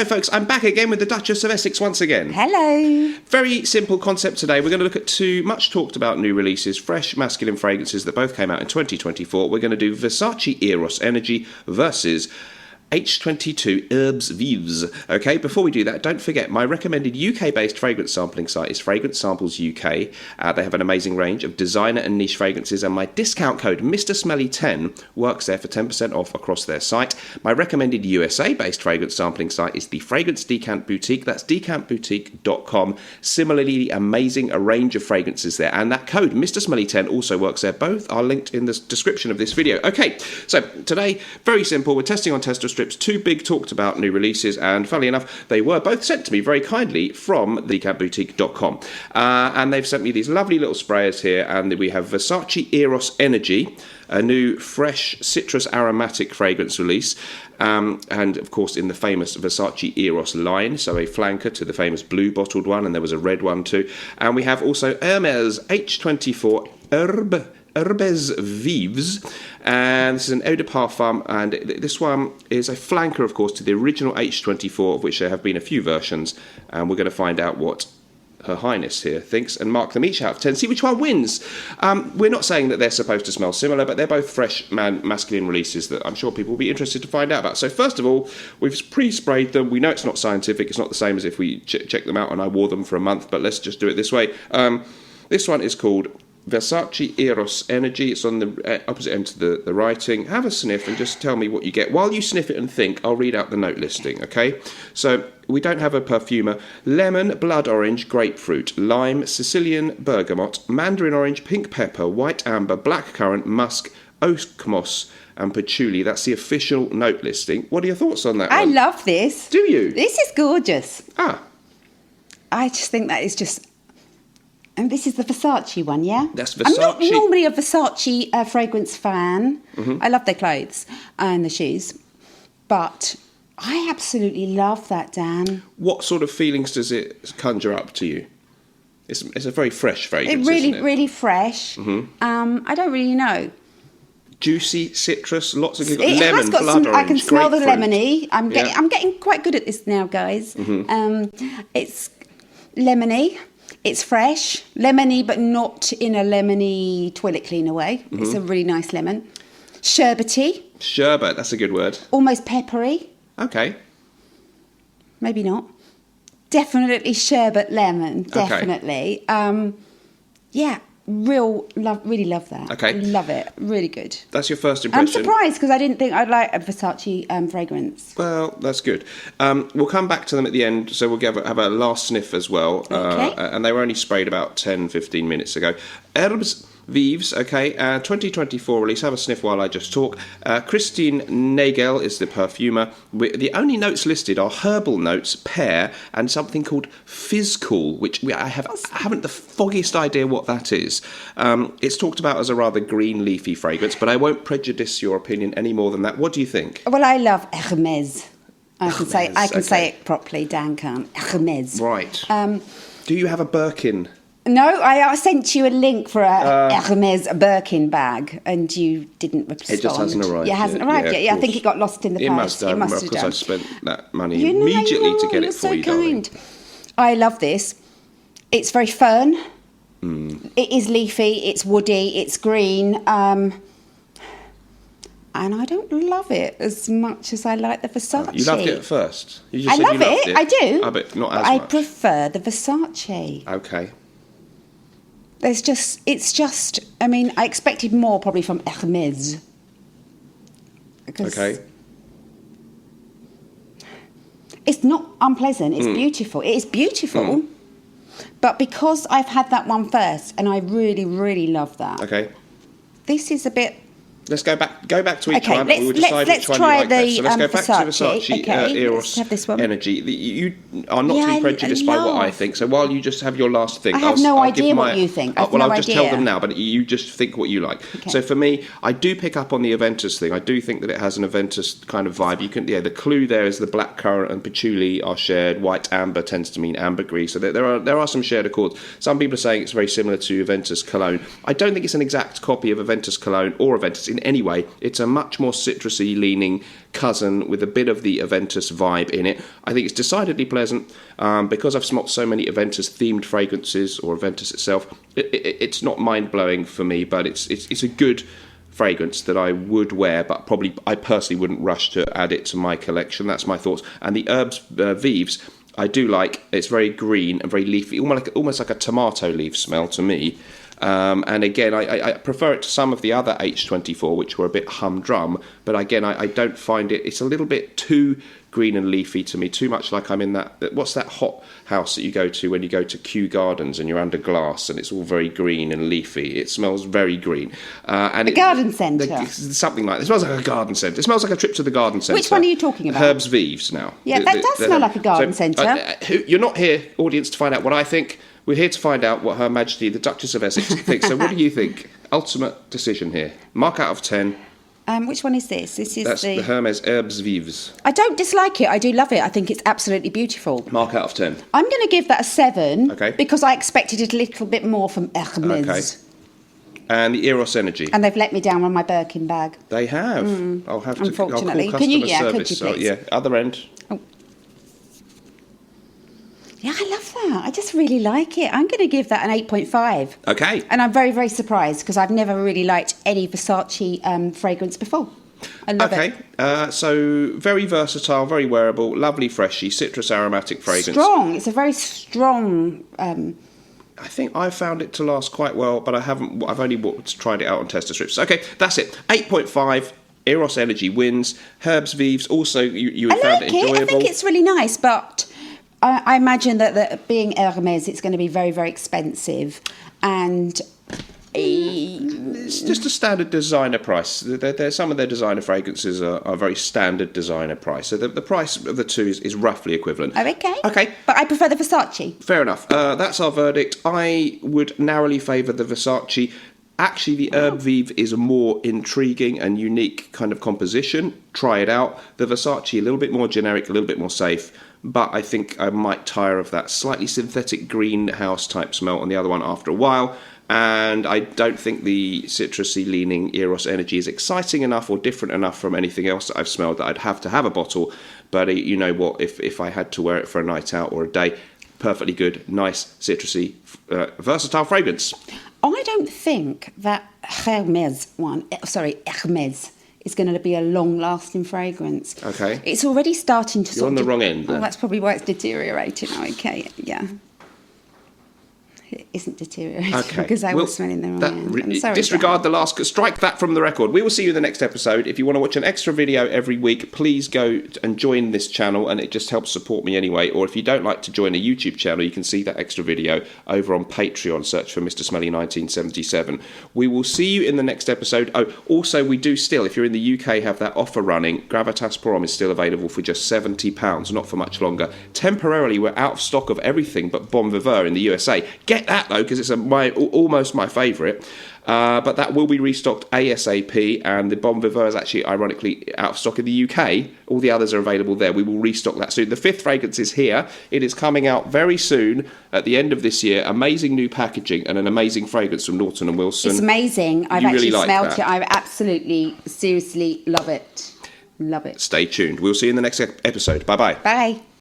So, folks, I'm back again with the Duchess of Essex once again. Hello. Very simple concept today. We're going to look at two much talked about new releases, fresh masculine fragrances that both came out in 2024. We're going to do Versace Eros Energy versus H24 Hermes Vives. Okay, before we do that, don't forget my recommended UK-based fragrance sampling site is Fragrance Samples UK. They have an amazing range of designer and niche fragrances, and my discount code Mr. Smelly 10 works there for 10% off across their site. My recommended USA-based fragrance sampling site is the Fragrance Decant Boutique. That's decantboutique.com. Similarly, amazing a range of fragrances there, and that code Mr. Smelly 10 also works there. Both are linked in the description of this video. Okay, so today, very simple. We're testing on Tester Strips, two big talked about new releases, and funnily enough, they were both sent to me very kindly from decantboutique.com. And they've sent me these lovely little sprayers here, and we have Versace Eros Energy, a new fresh citrus aromatic fragrance release, and of course in the famous Versace Eros line, so a flanker to the famous blue bottled one, and there was a red one too. And we have also Hermes H24 Hermes Vives, and this is an eau de parfum, and this one is a flanker, of course, to the original H24, of which there have been a few versions, and we're going to find out what Her Highness here thinks and mark them each out of 10, see which one wins. We're not saying that they're supposed to smell similar, but they're both fresh masculine releases that I'm sure people will be interested to find out about. So first of all, we've pre-sprayed them. We know it's not scientific, it's not the same as if we check them out and I wore them for a month, but let's just do it this way. This one is called Versace Eros Energy. It's on the opposite end to the writing. Have a sniff and just tell me what you get. While you sniff it and think, I'll read out the note listing, okay? So we don't have a perfumer. Lemon, blood orange, grapefruit, lime, Sicilian bergamot, mandarin orange, pink pepper, white amber, black currant, musk, oak moss, and patchouli. That's the official note listing. What are your thoughts on that one? I love this. Do you? This is gorgeous. Ah. I just think that is just... And this is the Versace one, yeah? That's Versace. I'm not normally a Versace fragrance fan. I love their clothes and the shoes. But I absolutely love that, Dan. What sort of feelings does it conjure up to you? It's a very fresh fragrance, Really, really fresh. I don't really know. Juicy, citrus, lots of... It lemon, has got blood some... orange, I can smell the grapefruit. lemony. I'm getting quite good at this now, guys. It's lemony. It's fresh, lemony, but not in a lemony toilet cleaner way. It's a really nice lemon. Sherbety. Sherbet, that's a good word. Almost peppery. Okay. Maybe not. Definitely sherbet lemon. Definitely. Okay. Yeah, really love that. Okay. Love it. Really good. That's your first I'm impression. surprised because I didn't think I'd like a Versace fragrance. Well, that's good. We'll come back to them at the end, so we'll have a last sniff as well. Okay. And they were only sprayed about 10, 15 minutes ago. Hermes Vives, okay, 2024 release. Have a sniff while I just talk. Christine Nagel is the perfumer. The only notes listed are herbal notes, pear, and something called Fizzcool, which I haven't the foggiest idea what that is. It's talked about as a rather green leafy fragrance, but I won't prejudice your opinion any more than that. What do you think? Well, I love Hermes. I can okay. say it properly. Dan can't. Hermes. Right. Do you have a Birkin? No, I sent you a link for a Hermes Birkin bag, and you didn't respond. It just hasn't arrived. Yeah, it hasn't arrived yet. Yeah, I think it got lost in the post. It must have. Of course, I spent that money immediately to get it for you, darling. I love this. It's very fern. It is leafy. It's woody. It's green. And I don't love it as much as I like the Versace. You loved it at first. You just I said love you loved it. I do. But not as I much. prefer the Versace. Okay. I mean, I expected more probably from Hermes. Okay. It's not unpleasant, it's beautiful. It is beautiful, but because I've had that one first, and I really, really love that. Okay. This is a bit... Let's go back to each Okay, one. We'll decide let's which one try you like best. So let's go back to Versace. Versace Eros let's have this one. Energy. You are not too prejudiced by what I think. So while you just have your last think, I have no idea what you think. Well, I'll just tell them now, but you just think what you like. Okay. So for me, I do pick up on the Aventus thing. I do think that it has an Aventus kind of vibe. The clue there is the black currant and patchouli are shared. White amber tends to mean ambergris. So there are some shared accords. Some people are saying it's very similar to Aventus cologne. I don't think it's an exact copy of Aventus cologne or Aventus. in any way. It's a much more citrusy leaning cousin with a bit of the Aventus vibe in it. I think it's decidedly pleasant. Because I've smelt so many Aventus themed fragrances, or Aventus itself, it's not mind-blowing for me, but it's a good fragrance that I would wear, but probably I personally wouldn't rush to add it to my collection. That's my thoughts. And the Herbes Vives, I do like. It's very green and very leafy, almost like a tomato leaf smell to me. And again, I prefer it to some of the other H24, which were a bit humdrum. But again, I don't find it. It's a little bit too green and leafy to me, too much like I'm in that. What's that hot house that you go to when you go to Kew Gardens and you're under glass and it's all very green and leafy? It smells very green. And the garden centre. Something like that. It smells like a garden centre. It smells like a trip to the garden centre. Which one are you talking about? Hermes Vives now. Yeah, that does smell like a garden centre. You're not here, audience, to find out what I think. We're here to find out what Her Majesty, the Duchess of Essex, thinks. So what do you think? Ultimate decision here. Mark out of 10. Which one is this? That's the Hermes Herbes Vives. I don't dislike it. I do love it. I think it's absolutely beautiful. Mark out of 10. I'm going to give that a 7. Okay. Because I expected it a little bit more from Hermes. Okay. And the Eros Energy. And they've let me down on my Birkin bag. They have. I'll have to. Unfortunately. I'll call Can you? customer Yeah, service. could you please? So, yeah, other end. Oh. Yeah, I love that. I just really like it. I'm going to give that an 8.5. Okay. And I'm very, very surprised because I've never really liked any Versace fragrance before. I love it. So very versatile, very wearable, lovely freshy, citrus aromatic fragrance. Strong. It's a very strong. I think I found it to last quite well, but I've only tried it out on tester strips. Okay, that's it. 8.5. Eros Energy wins. Herbes Vives also you found it enjoyable. I think it's really nice, but I imagine that being Hermes, it's going to be very, very expensive, and it's just a standard designer price. Some of their designer fragrances are very standard designer price. So the price of the two is roughly equivalent. Okay. But I prefer the Versace. Fair enough. That's our verdict. I would narrowly favour the Versace. Actually, the Herbe Vive is a more intriguing and unique kind of composition. Try it out. The Versace, a little bit more generic, a little bit more safe. But I think I might tire of that slightly synthetic greenhouse type smell on the other one after a while. And I don't think the citrusy leaning Eros Energy is exciting enough or different enough from anything else that I've smelled that I'd have to have a bottle. But you know what, if I had to wear it for a night out or a day, perfectly good, nice, citrusy, versatile fragrance. I don't think that Hermes is going to be a long-lasting fragrance. Okay. It's already starting to You're on the wrong end then. Oh, that's probably why it's deteriorating. Okay, yeah. It isn't deteriorating because I was smelling the wrong end. I'm sorry. Disregard the last... Strike that from the record. We will see you in the next episode. If you want to watch an extra video every week, please go and join this channel, and it just helps support me anyway. Or if you don't like to join a YouTube channel, you can see that extra video over on Patreon. Search for Mr. Smelly 1977. We will see you in the next episode. Oh, also, we do still, if you're in the UK, have that offer running. Gravitas Prom is still available for just £70, not for much longer. Temporarily, we're out of stock of everything but Bon Viveur in the USA. Get that though, because it's almost my favourite, but that will be restocked ASAP, and the Bon Viveur is actually ironically out of stock in the UK. All the others are available there. We will restock that soon. The 5th fragrance is here. It is coming out very soon at the end of this year. Amazing new packaging and an amazing fragrance from Norton & Wilson. It's amazing. I've really actually smelled that. it. I absolutely, seriously love it. Love it. Stay tuned. We'll see you in the next episode. Bye-bye. Bye.